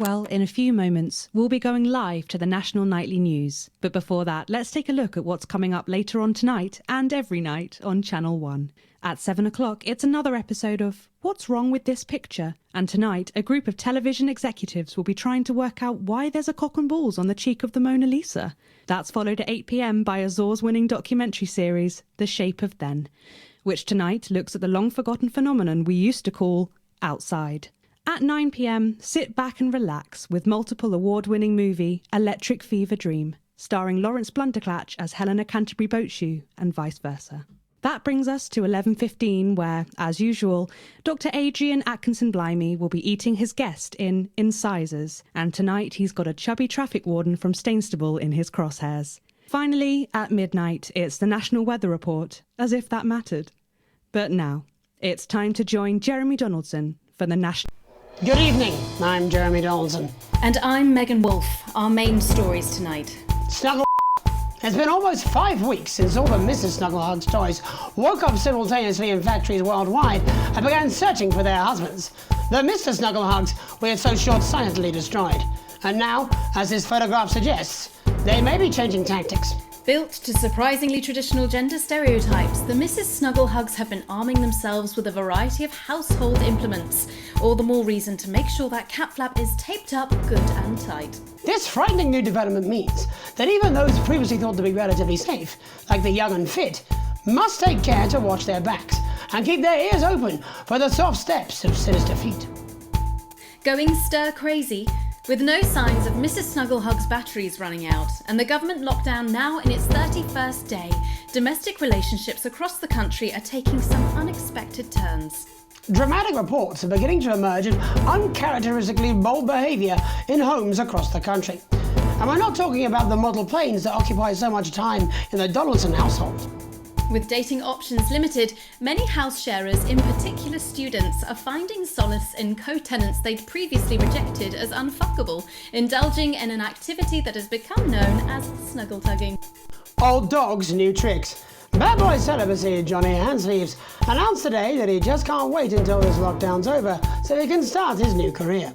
Well, in a few moments, we'll be going live to the National Nightly News. But before that, let's take a look at what's coming up later on tonight and every night on Channel 1. At 7 o'clock, it's another episode of What's Wrong with This Picture? And tonight, a group of television executives will be trying to work out why there's a cock and balls on the cheek of the Mona Lisa. That's followed at 8 p.m. by a Zorz-winning documentary series, The Shape of Then, which tonight looks at the long-forgotten phenomenon we used to call outside. At 9 p.m, sit back and relax with multiple award-winning movie Electric Fever Dream, starring Lawrence Blunderclatch as Helena Canterbury Boatshoe and vice versa. That brings us to 11:15 where, as usual, Dr. Adrian Atkinson Blimey will be eating his guest in Incisors, and tonight he's got a chubby traffic warden from Stainstable in his crosshairs. Finally, at midnight, it's the National Weather Report, as if that mattered. But now, it's time to join Jeremy Donaldson for the National... Good evening, I'm Jeremy Donaldson. And I'm Megan Wolfe. Our main stories tonight. Snuggle. It's been almost 5 weeks since all the Mrs. Snugglehugs toys woke up simultaneously in factories worldwide and began searching for their husbands. The Mr. Snugglehugs we had so short-sightedly destroyed. And now, as this photograph suggests, they may be changing tactics. Built to surprisingly traditional gender stereotypes, the Mrs. Snugglehugs have been arming themselves with a variety of household implements. All the more reason to make sure that cat flap is taped up good and tight. This frightening new development means that even those previously thought to be relatively safe, like the young and fit, must take care to watch their backs and keep their ears open for the soft steps of sinister feet. Going stir crazy? With no signs of Mrs. Snugglehugs' batteries running out and the government lockdown now in its 31st day, domestic relationships across the country are taking some unexpected turns. Dramatic reports are beginning to emerge of uncharacteristically bold behaviour in homes across the country. And we're not talking about the model planes that occupy so much time in the Donaldson household. With dating options limited, many house sharers, in particular students, are finding solace in co-tenants they'd previously rejected as unfuckable, indulging in an activity that has become known as snuggle tugging. Old dogs, new tricks. Bad boy celibacy Johnny Handsleeves announced today that he just can't wait until this lockdown's over so he can start his new career.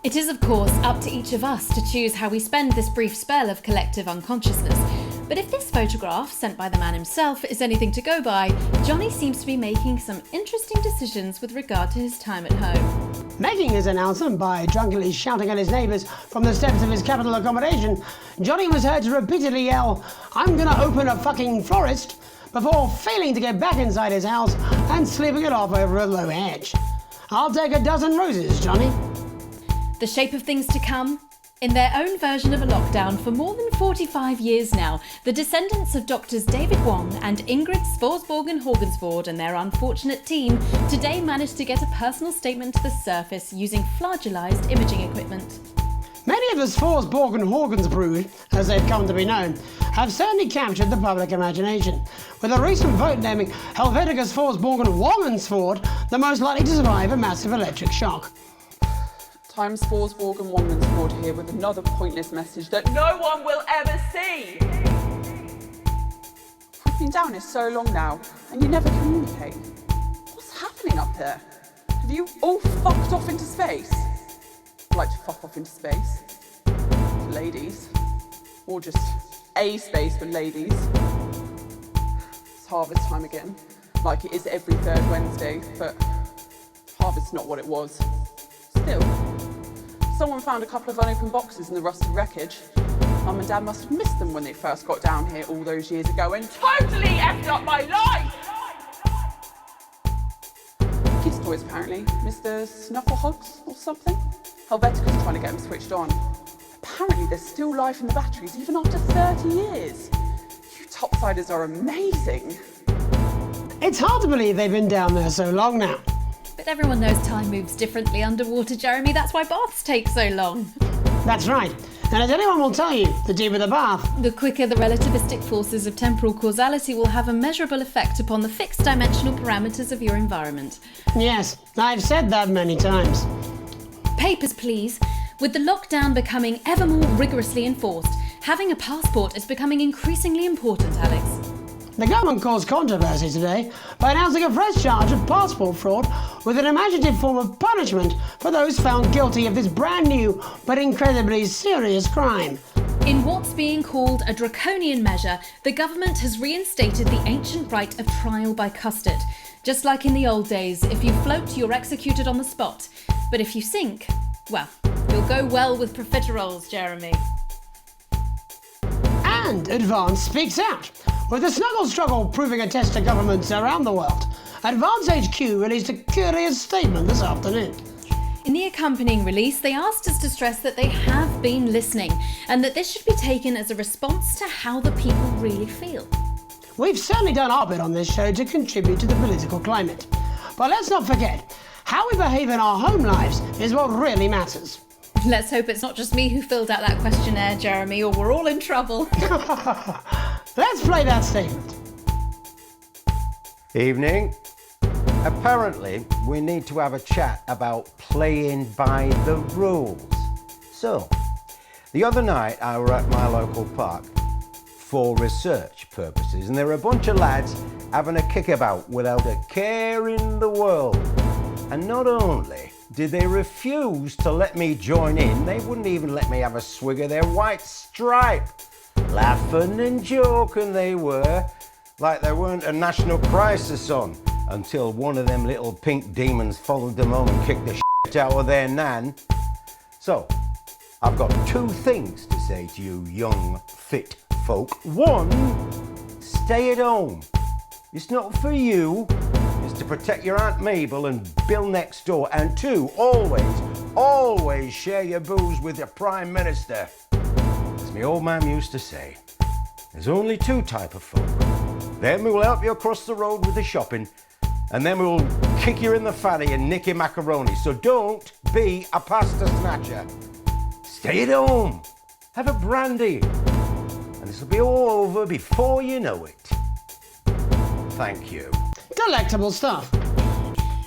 It is, of course, up to each of us to choose how we spend this brief spell of collective unconsciousness. But if this photograph, sent by the man himself, is anything to go by, Johnny seems to be making some interesting decisions with regard to his time at home. Making his announcement by drunkenly shouting at his neighbours from the steps of his capital accommodation, Johnny was heard to repeatedly yell, "I'm gonna open a fucking florist," before failing to get back inside his house and slipping it off over a low hedge. I'll take a dozen roses, Johnny. The shape of things to come? In their own version of a lockdown for more than 45 years now, the descendants of Doctors David Wong and Ingrid Svorsborgen Horgensvoord and their unfortunate team today managed to get a personal statement to the surface using flagellized imaging equipment. Many of the Svorsborgen Horgensbrood, as they've come to be known, have certainly captured the public imagination, with a recent vote naming Helvetica Svorsborgen Wongensvoord the most likely to survive a massive electric shock. Times Svorsborgen Wongensvoord here with another pointless message that no one will ever see. We've been down here so long now, and you never communicate. What's happening up there? Have you all fucked off into space? I'd like to fuck off into space. For ladies. Or just a space for ladies. It's harvest time again, like it is every third Wednesday, but harvest's not what it was. Still, someone found a couple of unopened boxes in the rusted wreckage. Mum and Dad must have missed them when they first got down here all those years ago and totally effed up my life! Kids' toys, apparently. Mr. Snufflehugs or something? Helvetica's trying to get them switched on. Apparently there's still life in the batteries even after 30 years. You topsiders are amazing. It's hard to believe they've been down there so long now. But everyone knows time moves differently underwater, Jeremy. That's why baths take so long. That's right. And as anyone will tell you, the deeper the bath, The quicker the relativistic forces of temporal causality will have a measurable effect upon the fixed dimensional parameters of your environment. yes, I've said that many times. Papers, please. With the lockdown becoming ever more rigorously enforced, having a passport is becoming increasingly important, Alex. The government caused controversy today by announcing a fresh charge of passport fraud with an imaginative form of punishment for those found guilty of this brand new but incredibly serious crime. In what's being called a draconian measure, the government has reinstated the ancient right of trial by custard. Just like in the old days, if you float, you're executed on the spot. But if you sink, well, you'll go well with profiteroles, Jeremy. And Advance speaks out. With the snuggle struggle proving a test to governments around the world, Advance HQ released a curious statement this afternoon. In the accompanying release, they asked us to stress that they have been listening and that this should be taken as a response to how the people really feel. We've certainly done our bit on this show to contribute to the political climate. But let's not forget, how we behave in our home lives is what really matters. Let's hope it's not just me who filled out that questionnaire, Jeremy, or we're all in trouble. Let's play that statement. Evening. Apparently, we need to have a chat about playing by the rules. So, the other night I were at my local park for research purposes, and there were a bunch of lads having a kickabout without a care in the world. And not only did they refuse to let me join in, they wouldn't even let me have a swig of their white stripe. Laughing and joking they were, like there weren't a national crisis on, until one of them little pink demons followed them home and kicked the shit out of their nan. So, I've got two things to say to you young, fit folk. One, stay at home. It's not for you. It's to protect your Aunt Mabel and Bill next door. And two, always share your booze with your Prime Minister. As my old man used to say, there's only two type of folk. Them who will help you across the road with the shopping, and then we'll kick you in the fanny and nick your macaroni. So don't be a pasta snatcher. Stay at home. Have a brandy. And this will be all over before you know it. Thank you. Delectable stuff.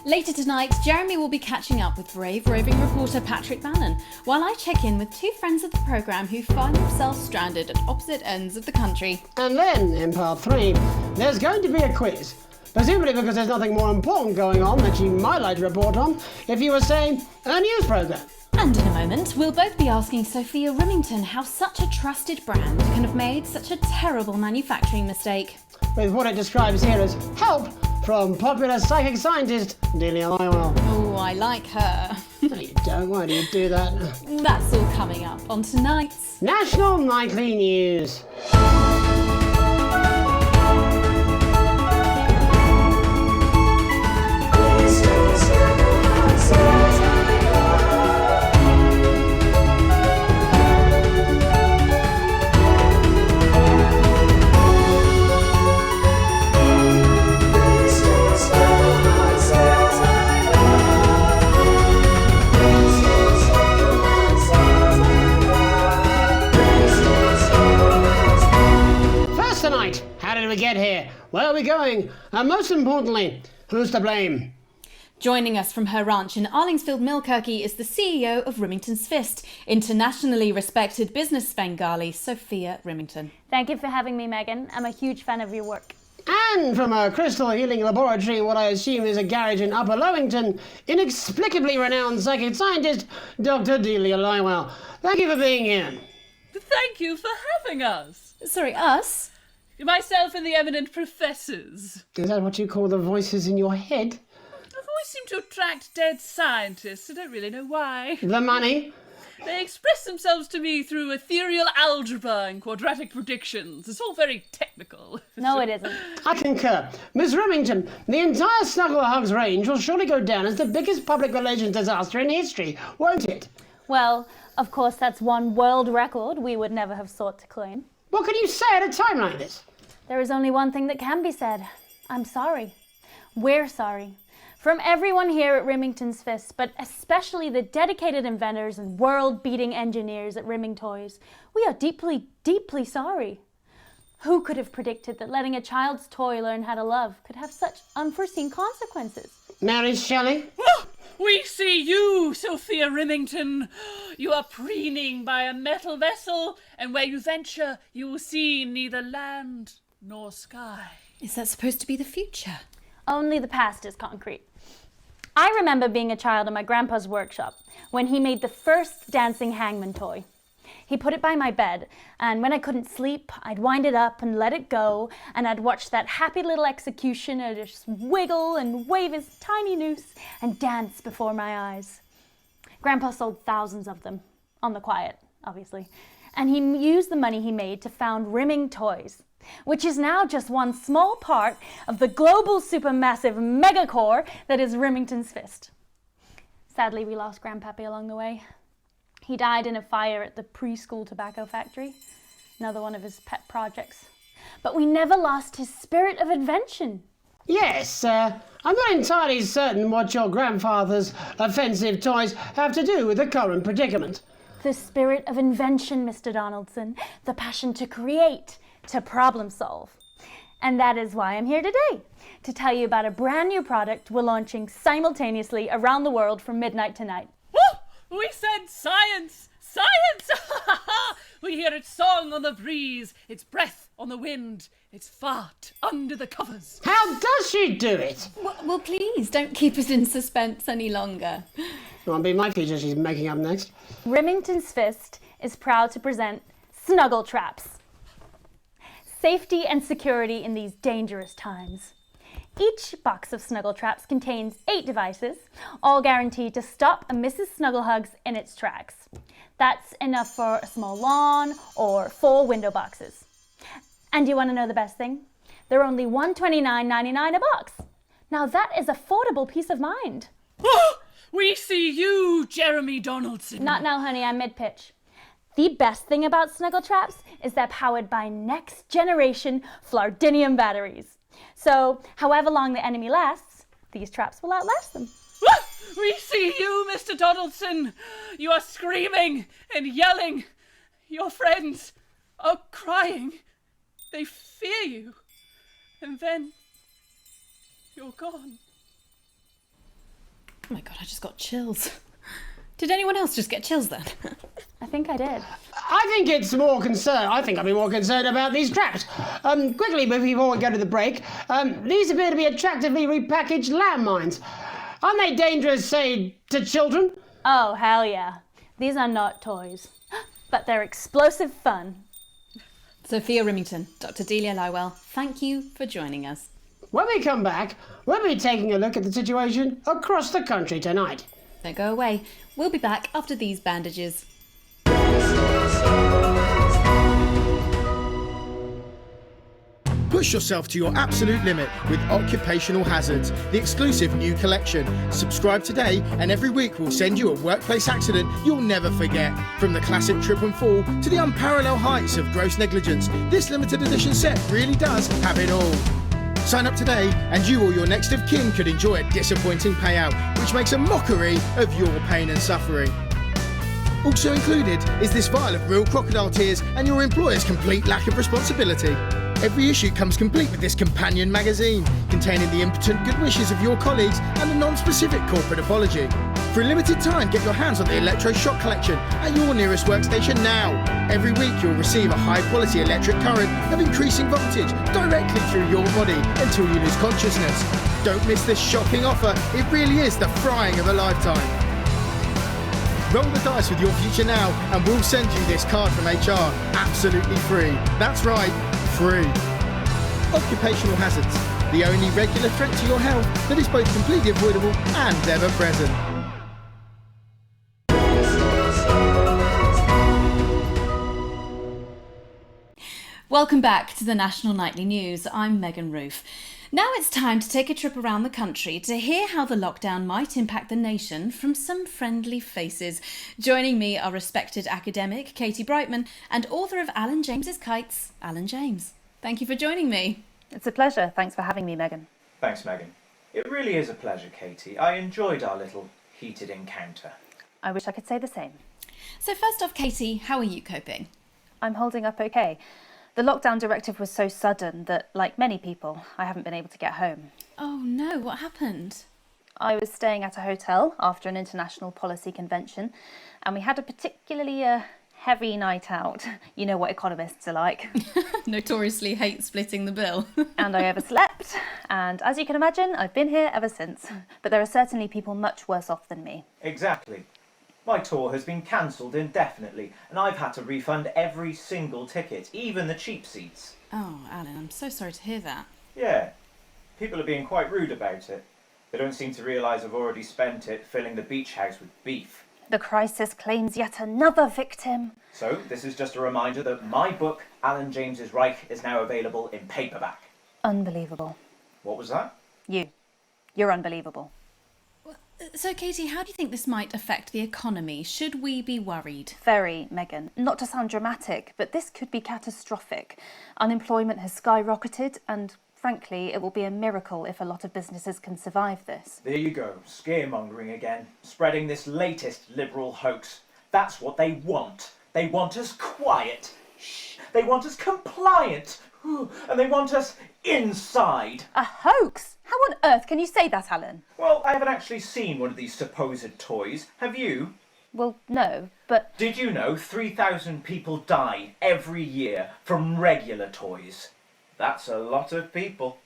Later tonight, Jeremy will be catching up with brave roving reporter Patrick Bannon, while I check in with two friends of the programme who find themselves stranded at opposite ends of the country. And then, in part 3, there's going to be a quiz. Presumably because there's nothing more important going on that you might like to report on if you were, say, a news programme. And in a moment, we'll both be asking Sophia Rimington how such a trusted brand can have made such a terrible manufacturing mistake. With what it describes here as help from popular psychic scientist Delia Lywell. Oh, I like her. No, you don't. Why do you do that? That's all coming up on tonight's National Nightly News. How did we get here? Where are we going? And most importantly, who's to blame? Joining us from her ranch in Arlingsfield, Milkirky is the CEO of Rimington's Fist, internationally respected business Svengali, Sophia Rimington. Thank you for having me, Megan. I'm a huge fan of your work. And from a crystal healing laboratory, what I assume is a garage in Upper Lowington, inexplicably renowned psychic scientist, Dr. Delia Lywell. Thank you for being here. Thank you for having us. Sorry, us? Myself and the eminent professors. Is that what you call the voices in your head? I've always seemed to attract dead scientists. I don't really know why. The money? They express themselves to me through ethereal algebra and quadratic predictions. It's all very technical. No, it isn't. I concur. Miss Remington, the entire Snuggle Hugs range will surely go down as the biggest public relations disaster in history, won't it? Well, of course, that's one world record we would never have sought to claim. What can you say at a time like this? There is only one thing that can be said. I'm sorry. We're sorry. From everyone here at Rimington's Fist, but especially the dedicated inventors and world-beating engineers at Rimming Toys, we are deeply, deeply sorry. Who could have predicted that letting a child's toy learn how to love could have such unforeseen consequences? Mary Shelley? We see you, Sophia Rimington. You are preening by a metal vessel, and where you venture, you will see neither land nor sky. Is that supposed to be the future? Only the past is concrete. I remember being a child in my grandpa's workshop when he made the first dancing hangman toy. He put it by my bed, and when I couldn't sleep, I'd wind it up and let it go, and I'd watch that happy little executioner just wiggle and wave his tiny noose and dance before my eyes. Grandpa sold thousands of them, on the quiet, obviously, and he used the money he made to found Rimming Toys, which is now just one small part of the global supermassive megacore that is Remington's Fist. Sadly, we lost Grandpappy along the way. He died in a fire at the preschool tobacco factory, another one of his pet projects. But we never lost his spirit of invention. Yes, I'm not entirely certain what your grandfather's offensive toys have to do with the current predicament. The spirit of invention, Mr. Donaldson. The passion to create, to problem solve. And that is why I'm here today, to tell you about a brand new product we're launching simultaneously around the world from midnight tonight. We said science! Science! We hear its song on the breeze, its breath on the wind, its fart under the covers. How does she do it? Well, please, don't keep us in suspense any longer. Won't be my feature she's making up next. Remington's Fist is proud to present Snuggle Traps. Safety and security in these dangerous times. Each box of Snuggle Traps contains 8 devices, all guaranteed to stop a Mrs. Snugglehugs in its tracks. That's enough for a small lawn or 4 window boxes. And you want to know the best thing? They're only $129.99 a box. Now that is affordable peace of mind. We see you, Jeremy Donaldson. Not now, honey, I'm mid-pitch. The best thing about Snuggle Traps is they're powered by next generation Flardinium batteries. So, however long the enemy lasts, these traps will outlast them. We see you, Mr. Donaldson. You are screaming and yelling. Your friends are crying. They fear you. And then you're gone. Oh my god, I just got chills. Did anyone else just get chills then? I think I did. I think I'd be more concerned about these traps. Quickly, before we go to the break, these appear to be attractively repackaged landmines. Aren't they dangerous, say, to children? Oh, hell yeah. These are not toys, but they're explosive fun. Sophia Remington, Dr. Delia Lywell, thank you for joining us. When we come back, we'll be taking a look at the situation across the country tonight. Don't go away. We'll be back after these bandages. Push yourself to your absolute limit with Occupational Hazards, the exclusive new collection. Subscribe today and every week we'll send you a workplace accident you'll never forget. From the classic trip and fall to the unparalleled heights of gross negligence, this limited edition set really does have it all. Sign up today and you or your next of kin could enjoy a disappointing payout, which makes a mockery of your pain and suffering. Also included is this vial of real crocodile tears and your employer's complete lack of responsibility. Every issue comes complete with this companion magazine, containing the impotent good wishes of your colleagues and a non-specific corporate apology. For a limited time, get your hands on the Electroshock collection at your nearest workstation now. Every week you'll receive a high-quality electric current of increasing voltage directly through your body until you lose consciousness. Don't miss this shocking offer. It really is the frying of a lifetime. Roll the dice with your future now and we'll send you this card from HR absolutely free. That's right, free. Occupational hazards, the only regular threat to your health that is both completely avoidable and ever present. Welcome back to the National Nightly News. I'm Megan Roof. Now it's time to take a trip around the country to hear how the lockdown might impact the nation from some friendly faces. Joining me are respected academic Katie Brightman and author of Alan James's Kites, Alan James. Thank you for joining me. It's a pleasure. Thanks for having me, Megan. Thanks, Megan. It really is a pleasure, Katie. I enjoyed our little heated encounter. I wish I could say the same. So first off, Katie, how are you coping? I'm holding up okay. The lockdown directive was so sudden that, like many people, I haven't been able to get home. Oh no, what happened? I was staying at a hotel after an international policy convention, and we had a particularly heavy night out. You know what economists are like. Notoriously hate splitting the bill. And I overslept, and as you can imagine, I've been here ever since. But there are certainly people much worse off than me. Exactly. My tour has been cancelled indefinitely, and I've had to refund every single ticket, even the cheap seats. Oh, Alan, I'm so sorry to hear that. Yeah, people are being quite rude about it. They don't seem to realise I've already spent it filling the beach house with beef. The crisis claims yet another victim. So, this is just a reminder that my book, Alan James's Reich, is now available in paperback. Unbelievable. What was that? You're unbelievable. So, Katie, how do you think this might affect the economy? Should we be worried? Very, Megan. Not to sound dramatic, but this could be catastrophic. Unemployment has skyrocketed, and frankly, it will be a miracle if a lot of businesses can survive this. There you go, scaremongering again, spreading this latest liberal hoax. That's what they want. They want us quiet. Shh. They want us compliant. And they want us inside. A hoax? How on earth can you say that, Alan? Well, I haven't actually seen one of these supposed toys. Have you? Well, no, but... Did you know 3,000 people die every year from regular toys? That's a lot of people.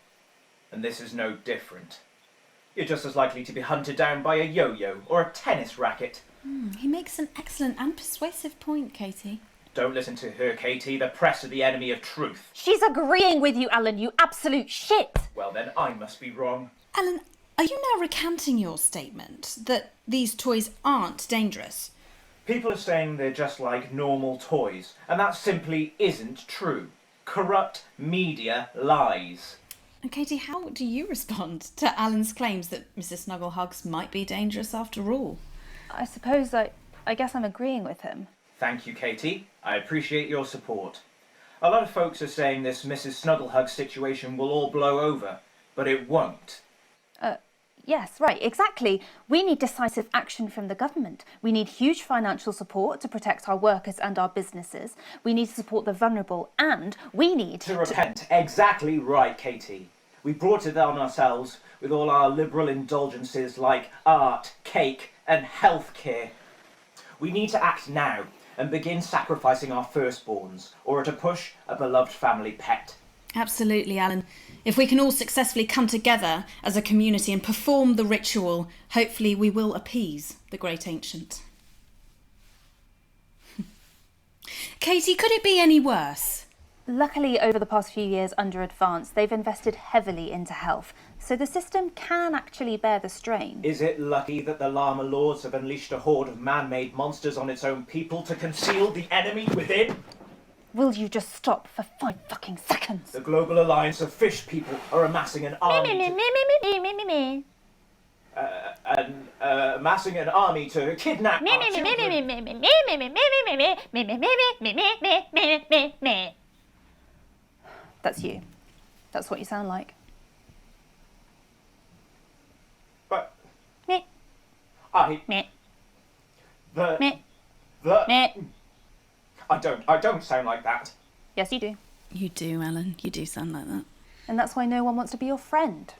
And this is no different. You're just as likely to be hunted down by a yo-yo or a tennis racket. He makes an excellent and persuasive point, Katie. Don't listen to her, Katie. The press are the enemy of truth. She's agreeing with you, Alan, you absolute shit! Well then, I must be wrong. Alan, are you now recanting your statement that these toys aren't dangerous? People are saying they're just like normal toys, and that simply isn't true. Corrupt media lies. And Katie, how do you respond to Alan's claims that Mrs. Snugglehugs might be dangerous after all? I suppose I guess I'm agreeing with him. Thank you, Katie. I appreciate your support. A lot of folks are saying this Mrs. Snugglehug situation will all blow over, but it won't. Yes, right, exactly. We need decisive action from the government. We need huge financial support to protect our workers and our businesses. We need to support the vulnerable, and we need to repent. Exactly right, Katie. We brought it on ourselves with all our liberal indulgences like art, cake, and healthcare. We need to act now and begin sacrificing our firstborns, or to push a beloved family pet. Absolutely, Alan. If we can all successfully come together as a community and perform the ritual, hopefully we will appease the great ancient. Katie, could it be any worse? Luckily, over the past few years under Advance, they've invested heavily into health, so the system can actually bear the strain. Is it lucky that the Llama Lords have unleashed a horde of man-made monsters on its own people to conceal the enemy within? Will you just stop for 5 fucking seconds? The Global Alliance of Fish People are amassing an army amassing an army to kidnap our children. That's you. That's what you sound like. But Me. I Me. the Me. the Me. I don't sound like that. Yes, you do. You do, Alan. You do sound like that. And that's why no one wants to be your friend.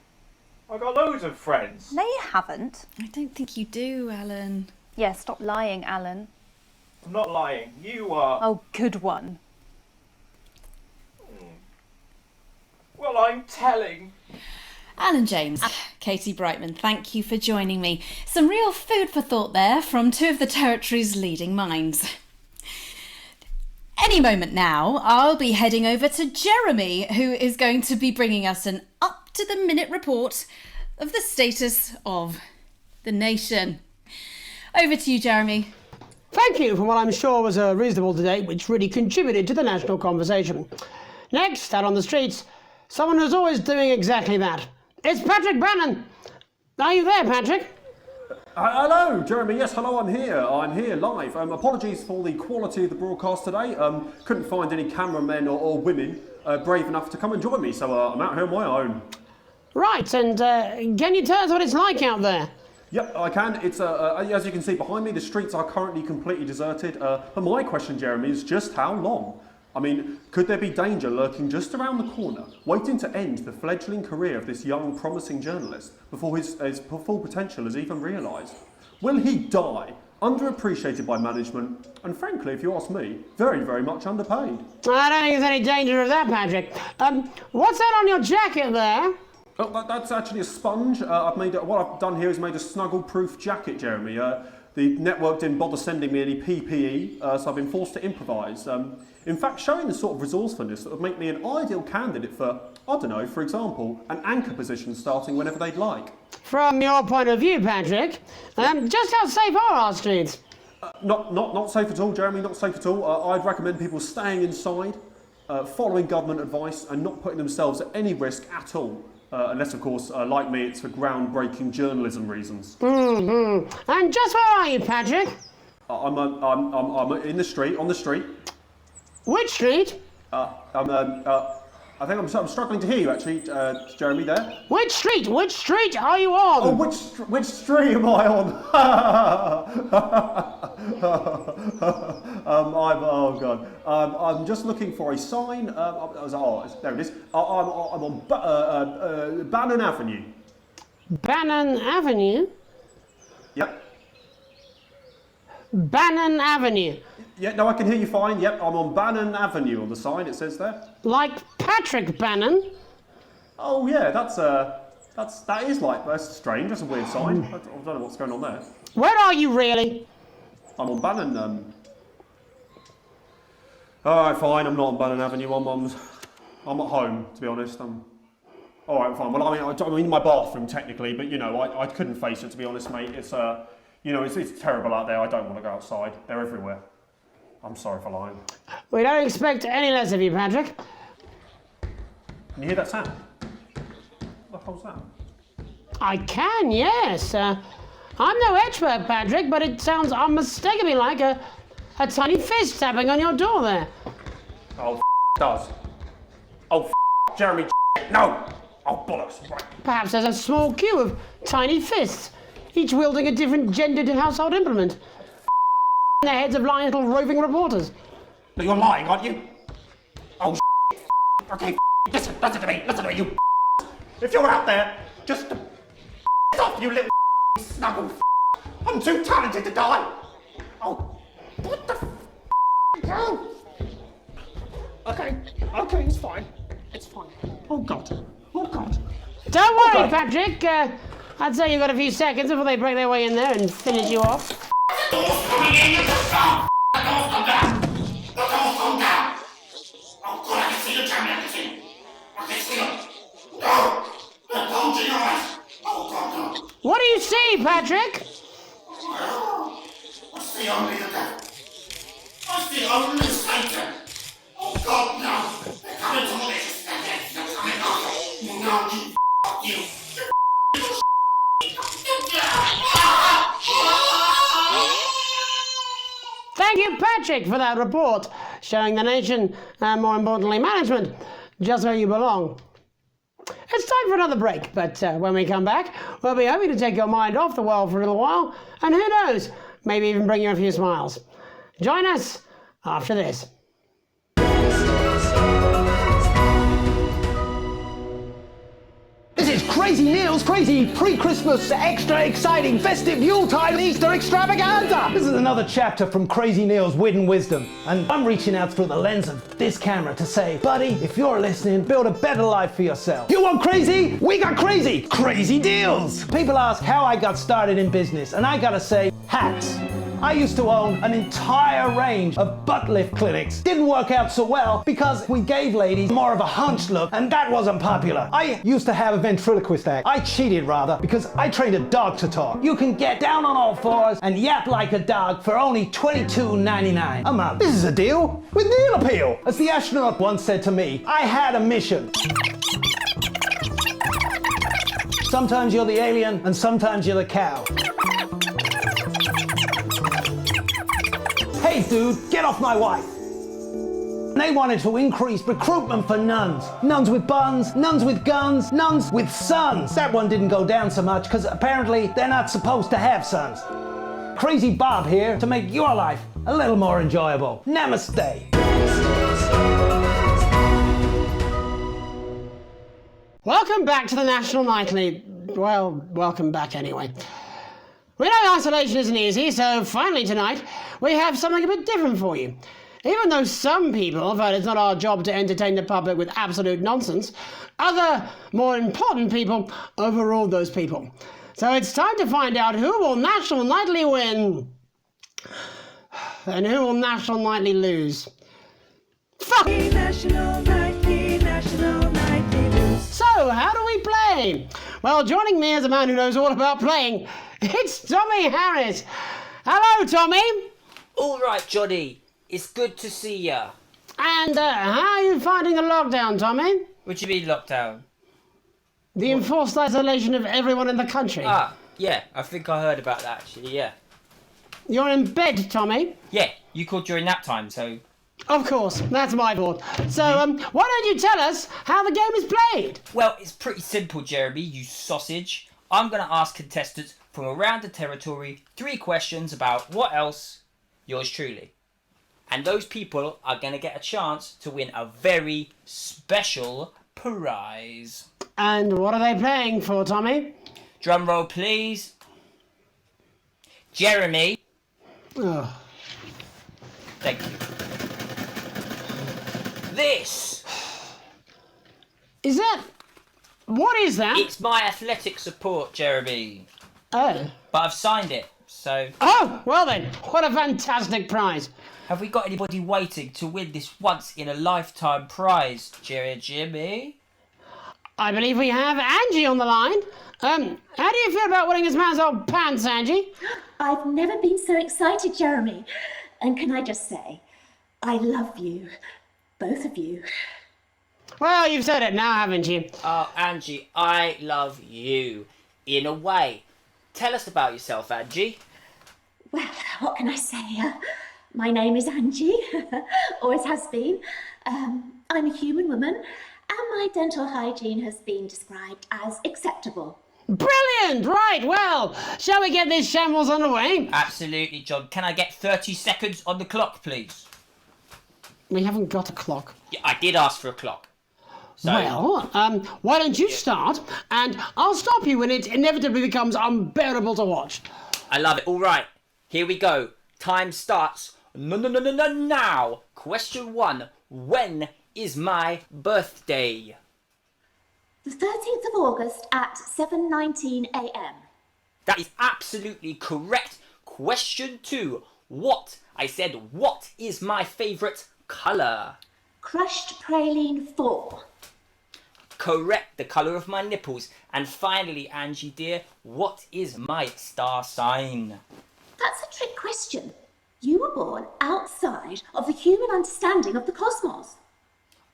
I got loads of friends. No, you haven't. I don't think you do, Alan. Yeah, stop lying, Alan. I'm not lying. You are. Oh, good one. Well, I'm telling. Alan James, Katie Brightman, thank you for joining me. Some real food for thought there from two of the territory's leading minds. Any moment now, I'll be heading over to Jeremy, who is going to be bringing us an up-to-the-minute report of the status of the nation. Over to you, Jeremy. Thank you for what I'm sure was a reasonable debate which really contributed to the national conversation. Next, out on the streets, someone who's always doing exactly that. It's Patrick Brannan. Are you there, Patrick? Hello, Jeremy. Yes, hello, I'm here. I'm here live. Apologies for the quality of the broadcast today. Couldn't find any cameramen or women brave enough to come and join me, so I'm out here on my own. Right, and can you tell us what it's like out there? Yep, I can. It's as you can see behind me, the streets are currently completely deserted. But my question, Jeremy, is just how long? I mean, could there be danger lurking just around the corner, waiting to end the fledgling career of this young, promising journalist before his full potential is even realised? Will he die underappreciated by management, and frankly, if you ask me, very, very much underpaid. I don't think there's any danger of that, Patrick. What's that on your jacket there? Oh, that's actually a sponge. What I've done here is made a snuggle-proof jacket, Jeremy. The network didn't bother sending me any PPE, so I've been forced to improvise. In fact, showing the sort of resourcefulness that would make me an ideal candidate for, I don't know, for example, an anchor position starting whenever they'd like. From your point of view, Patrick, just how safe are our streets? Not safe at all, Jeremy, not safe at all. I'd recommend people staying inside, following government advice, and not putting themselves at any risk at all. Unless, of course, like me, it's for groundbreaking journalism reasons. Mm-hmm. And just where are you, Patrick? I'm in the street, on the street. Which street? I think I'm struggling to hear you, actually, Jeremy, there. Which street? Which street are you on? Oh, which street am I on? Oh, God. I'm just looking for a sign. There it is. I'm on Bannon Avenue. Bannon Avenue? Yep. Bannon Avenue. Yeah, no, I can hear you fine. Yep, I'm on Bannon Avenue on the sign, it says there. Like Patrick Bannon? Oh, yeah, that's strange. That's a weird sign. I don't know what's going on there. Where are you really? I'm on Bannon, Alright, fine, I'm not on Bannon Avenue. I'm at home, to be honest. Alright, fine. Well, I'm in my bathroom, technically, but, you know, I couldn't face it, to be honest, mate. It's, it's terrible out there. I don't want to go outside. They're everywhere. I'm sorry for lying. We don't expect any less of you, Patrick. Can you hear that sound? What the hell's that? I can, yes. I'm no expert, Patrick, but it sounds unmistakably like a tiny fist tapping on your door there. Oh, it does. Oh, Jeremy, no! Oh, bollocks, right. Perhaps there's a small queue of tiny fists, each wielding a different gendered household implement. The heads of lying little roving reporters. No, you're lying, aren't you? Oh, okay, listen to me, you. If you're out there, just off, you little snuggle. I'm too talented to die. Oh, what the no. Okay, it's fine. It's fine. Oh, God. Don't worry, Patrick. I'd say you've got a few seconds before they break their way in there and finish you off. What do you see, Patrick? I see only the devil. I see only Satan. Oh God, no. They're coming to malicious. They're coming after. No, you. Thank you, Patrick, for that report, showing the nation, and more importantly, management, just where you belong. It's time for another break, but when we come back, we'll be hoping to take your mind off the world for a little while, and who knows, maybe even bring you a few smiles. Join us after this. This is Crazy Neil's crazy pre-Christmas, extra exciting festive Yuletide Easter extravaganza! This is another chapter from Crazy Neil's Wit and Wisdom, and I'm reaching out through the lens of this camera to say, buddy, if you're listening, build a better life for yourself. You want crazy? We got crazy! Crazy deals! People ask how I got started in business, and I gotta say, hats. I used to own an entire range of butt lift clinics. Didn't work out so well because we gave ladies more of a hunched look, and that wasn't popular. I used to have a ventriloquist act. I cheated rather because I trained a dog to talk. You can get down on all fours and yap like a dog for only $22.99 a month. This is a deal with Neil Appeal. As the astronaut once said to me, I had a mission. Sometimes you're the alien and sometimes you're the cow. Hey dude, get off my wife! They wanted to increase recruitment for nuns. Nuns with buns, nuns with guns, nuns with sons. That one didn't go down so much because apparently they're not supposed to have sons. Crazy Bob here to make your life a little more enjoyable. Namaste. Welcome back to the National Nightly. Well, welcome back anyway. We know isolation isn't easy, so finally tonight we have something a bit different for you. Even though some people have heard it's not our job to entertain the public with absolute nonsense, other, more important people overruled those people. So it's time to find out who will National Nightly win and who will National Nightly lose. Fuck! National Nightly lose. So, how do we play? Well, joining me as a man who knows all about playing, it's Tommy Harris. Hello, Tommy. All right, Johnny. It's good to see ya. And how are you finding the lockdown, Tommy? What do you mean lockdown? The enforced isolation of everyone in the country. Ah, yeah. I think I heard about that, actually, yeah. You're in bed, Tommy? Yeah, you called during nap time, so... Of course, that's my fault. So, why don't you tell us how the game is played? Well, it's pretty simple, Jeremy, you sausage. I'm going to ask contestants from around the territory 3 questions about what else? Yours truly. And those people are going to get a chance to win a very special prize. And what are they playing for, Tommy? Drum roll, please. Jeremy. Oh. Thank you. This. Is that... What is that? It's my athletic support, Jeremy. Oh. But I've signed it, so... Oh, well then, what a fantastic prize. Have we got anybody waiting to win this once-in-a-lifetime prize, Jimmy? I believe we have Angie on the line. How do you feel about winning this man's old pants, Angie? I've never been so excited, Jeremy. And can I just say, I love you. Both of you. Well, you've said it now, haven't you? Oh, Angie, I love you. In a way. Tell us about yourself, Angie. Well, what can I say? My name is Angie. Always has been. I'm a human woman, and my dental hygiene has been described as acceptable. Brilliant! Right, well, shall we get this shambles underway? Absolutely, John. Can I get 30 seconds on the clock, please? We haven't got a clock. Yeah, I did ask for a clock. So... Well, why don't you start, and I'll stop you when it inevitably becomes unbearable to watch. I love it. All right, here we go. Time starts now. Question 1. When is my birthday? The 13th of August at 7:19 a.m. That is absolutely correct. Question 2. What? I said, what is my favourite colour? Crushed praline 4. Correct, the colour of my nipples. And finally, Angie dear, what is my star sign? That's a trick question. You were born outside of the human understanding of the cosmos.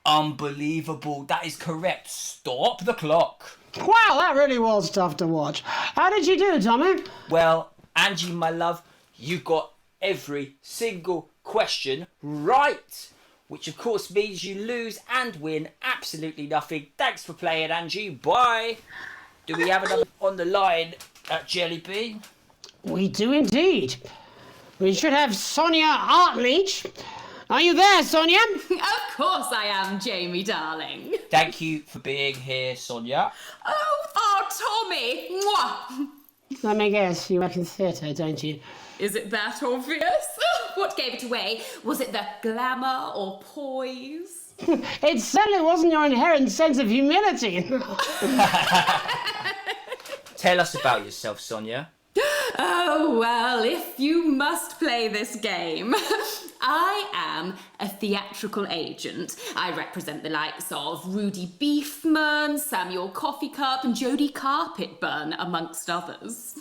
Unbelievable, that is correct. Stop the clock. Wow, that really was tough to watch. How did you do, Tommy? Well, Angie, my love, you got every single question right. Which of course means you lose and win absolutely nothing. Thanks for playing, Angie. Bye. Do we have another on the line at Jelly Bean? We do indeed. We should have Sonia Artleach. Are you there, Sonia? Of course I am, Jamie, darling. Thank you for being here, Sonia. Oh, Tommy! Mwah. Let me guess, you work in theatre, don't you? Is it that obvious? What gave it away? Was it the glamour or poise? It certainly wasn't your inherent sense of humility. Tell us about yourself, Sonia. Oh, well, if you must play this game. I am a theatrical agent. I represent the likes of Rudy Beefman, Samuel Coffeecup and Jodie Carpetburn, amongst others.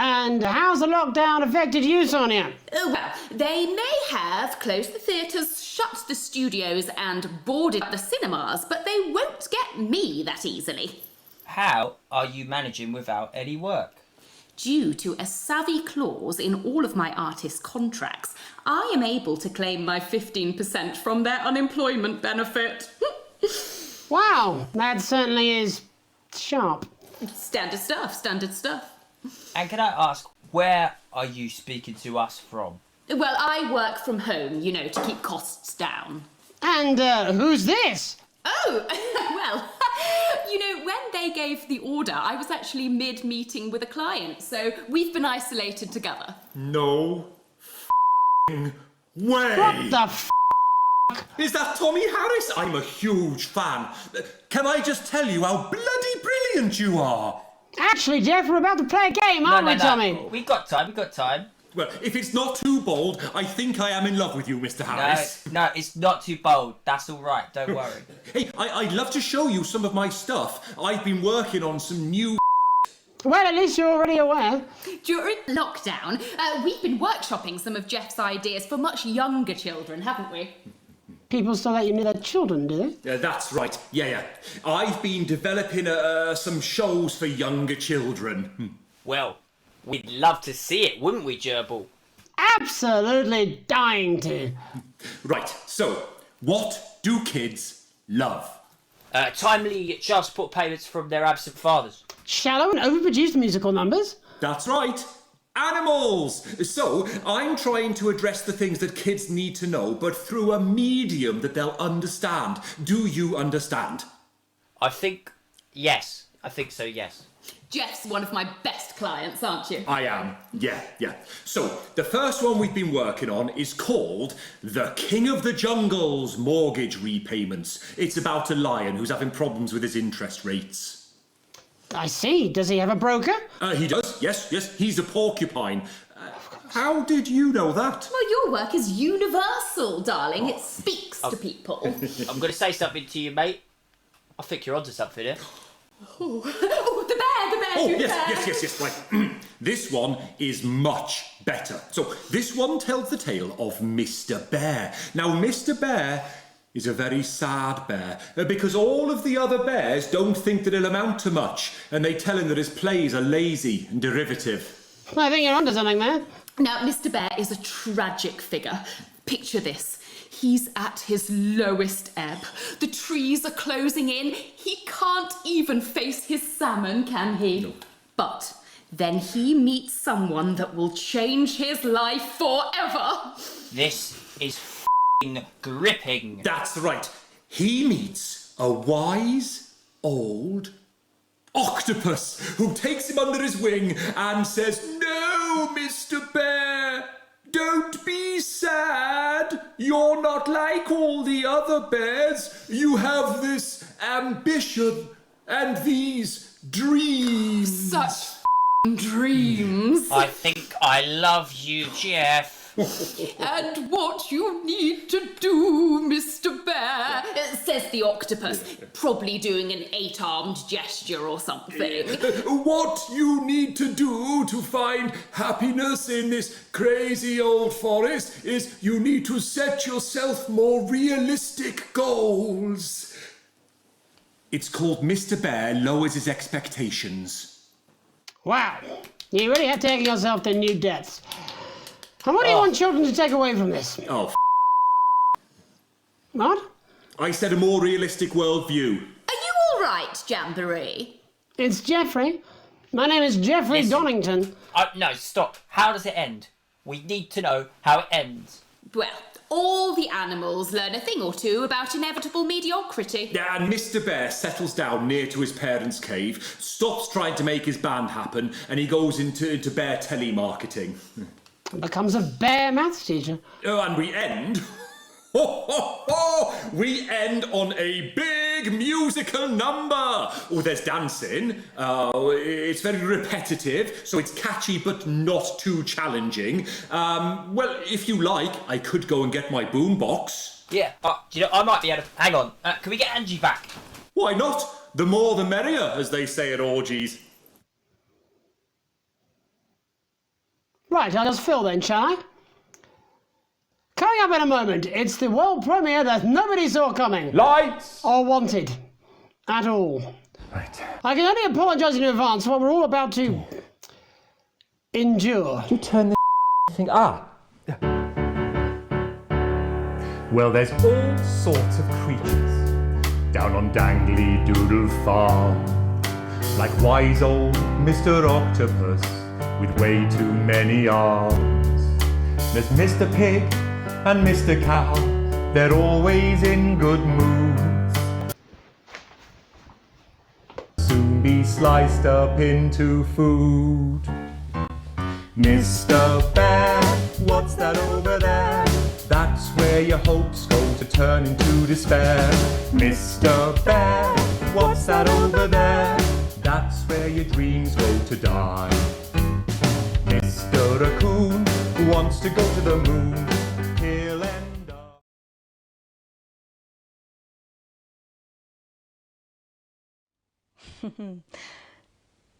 And how's the lockdown affected you, Sonia? Oh, well, they may have closed the theatres, shut the studios and boarded the cinemas, but they won't get me that easily. How are you managing without any work? Due to a savvy clause in all of my artist contracts, I am able to claim my 15% from their unemployment benefit. Wow, that certainly is sharp. Standard stuff, standard stuff. And can I ask, where are you speaking to us from? Well, I work from home, you know, to keep costs down. And who's this? Oh, well, You know, when they gave the order, I was actually mid-meeting with a client, so we've been isolated together. No f***ing way! What the f***? Is that Tommy Harris? I'm a huge fan. Can I just tell you how bloody brilliant you are? Actually, Jeff, we're about to play a game, aren't we, Tommy? We got time. Well, if it's not too bold, I think I am in love with you, Mr. Harris. No, it's not too bold. That's all right. Don't worry. Hey, I'd love to show you some of my stuff. I've been working on some new... Well, at least you're already aware. During lockdown, we've been workshopping some of Jeff's ideas for much younger children, haven't we? People still let you near their children, do they? Yeah, that's right. Yeah. I've been developing some shows for younger children. Well, we'd love to see it, wouldn't we, Gerbil? Absolutely dying to. Right, so, what do kids love? Timely child support payments from their absent fathers. Shallow and overproduced musical numbers. That's right. Animals! So, I'm trying to address the things that kids need to know, but through a medium that they'll understand. Do you understand? I think so, yes. Jeff's one of my best clients, aren't you? I am, yeah. So, the first one we've been working on is called The King of the Jungle's Mortgage Repayments. It's about a lion who's having problems with his interest rates. I see. Does he have a broker? He does, yes. He's a porcupine. How did you know that? Well, your work is universal, darling. It speaks to people. I'm going to say something to you, mate. I think you're onto something here. Oh, the bear, Yes. Right. This one is much better. So, this one tells the tale of Mr. Bear. Now, Mr. Bear is a very sad bear, because all of the other bears don't think that he'll amount to much, and they tell him that his plays are lazy and derivative. I think you're onto something there. Now, Mr. Bear is a tragic figure. Picture this. He's at his lowest ebb. The trees are closing in. He can't even face his salmon, can he? No. But then he meets someone that will change his life forever. This is gripping. That's right. He meets a wise old octopus who takes him under his wing and says, "No, Mr. Bear, don't be sad. You're not like all the other bears. You have this ambition and these dreams." Such dreams. I think I love you, Jeff. And what you need to do, Mr. Bear, says the octopus, probably doing an 8-armed gesture or something. What you need to do to find happiness in this crazy old forest is you need to set yourself more realistic goals. It's called Mr. Bear Lowers His Expectations. Wow. You really have taken yourself to new depths. And what do you want children to take away from this? Oh, What? I said a more realistic worldview. Are you all right, Jamboree? It's Jeffrey. My name is Jeffrey Donington. No, stop. How does it end? We need to know how it ends. Well, all the animals learn a thing or two about inevitable mediocrity. Yeah, and Mr. Bear settles down near to his parents' cave, stops trying to make his band happen, and he goes into bear telemarketing. Becomes a bear maths teacher. Oh, and we end... We end on a big musical number. Oh, there's dancing. It's very repetitive, so it's catchy but not too challenging. Well, if you like, I could go and get my boombox. Yeah, do you know, I might be able to... Hang on, can we get Angie back? Why not? The more the merrier, as they say at orgies. Right, I'll just fill then, shall I? Coming up in a moment, it's the world premiere that nobody saw coming. Lights! Or wanted. At all. Right. I can only apologise in advance for what we're all about to... endure. You turn this thing up. Well, there's all sorts of creatures down on Dangly Doodle Farm. Like wise old Mr. Octopus with way too many arms. There's Mr. Pig and Mr. Cow, they're always in good moods. sliced up into food. Mr. Bear, what's that over there? That's where your hopes go to turn into despair. Mr. Bear, what's that over there? That's where your dreams go to die. Mr. Raccoon wants to go to the moon. He'll end up...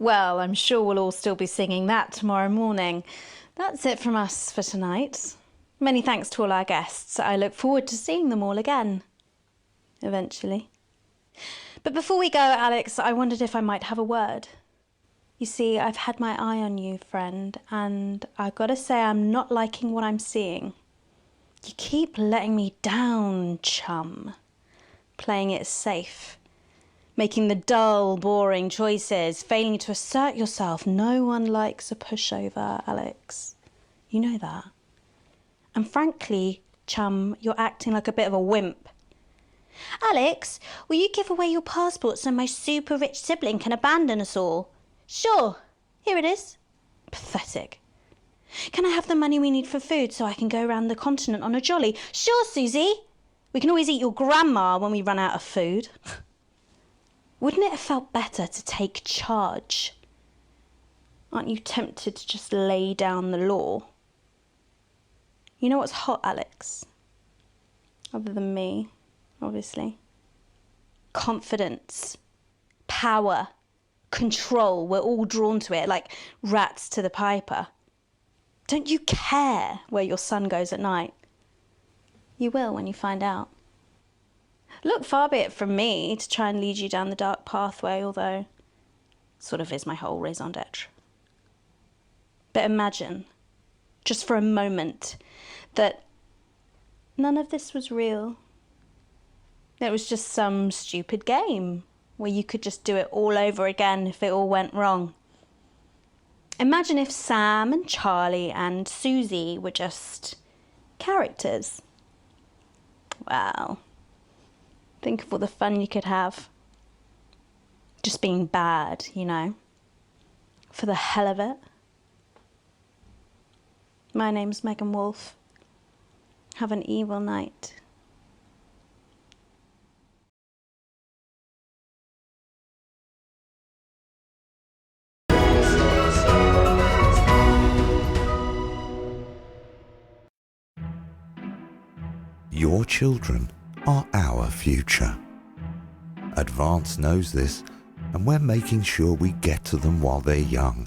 Well, I'm sure we'll all still be singing that tomorrow morning. That's it from us for tonight. Many thanks to all our guests. I look forward to seeing them all again. Eventually. But before we go, Alex, I wondered if I might have a word. You see, I've had my eye on you, friend, and I've got to say I'm not liking what I'm seeing. You keep letting me down, chum. Playing it safe. Making the dull, boring choices, failing to assert yourself. No one likes a pushover, Alex. You know that. And frankly, chum, you're acting like a bit of a wimp. Alex, will you give away your passport so my super rich sibling can abandon us all? Sure. Here it is. Pathetic. Can I have the money we need for food so I can go around the continent on a jolly? Sure, Susie. We can always eat your grandma when we run out of food. Wouldn't it have felt better to take charge? Aren't you tempted to just lay down the law? You know what's hot, Alex? Other than me, obviously. Confidence, power, control. We're all drawn to it like rats to the piper. Don't you care where your son goes at night? You will when you find out. Look, far be it from me to try and lead you down the dark pathway, although sort of is my whole raison d'etre. But imagine, just for a moment, that none of this was real. It was just some stupid game where you could just do it all over again if it all went wrong. Imagine if Sam and Charlie and Susie were just characters. Wow. Think of all the fun you could have. Just being bad, you know. For the hell of it. My name's Megan Wolf. Have an evil night. Your children are our future. Advance knows this, and we're making sure we get to them while they're young.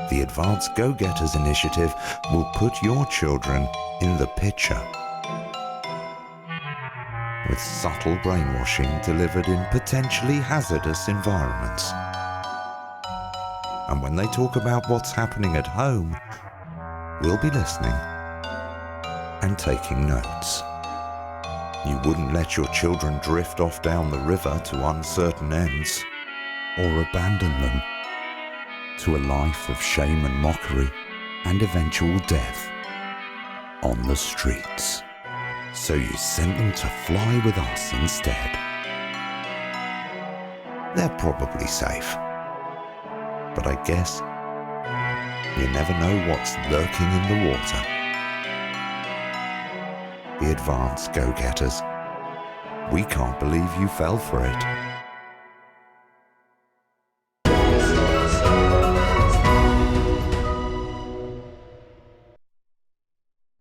The Advance Go-Getters initiative will put your children in the picture. With subtle brainwashing delivered in potentially hazardous environments. And when they talk about what's happening at home, we'll be listening and taking notes. You wouldn't let your children drift off down the river to uncertain ends, or abandon them to a life of shame and mockery and eventual death on the streets. So you sent them to fly with us instead. They're probably safe, but I guess you never know what's lurking in the water. The Advance Go-Getters. We can't believe you fell for it.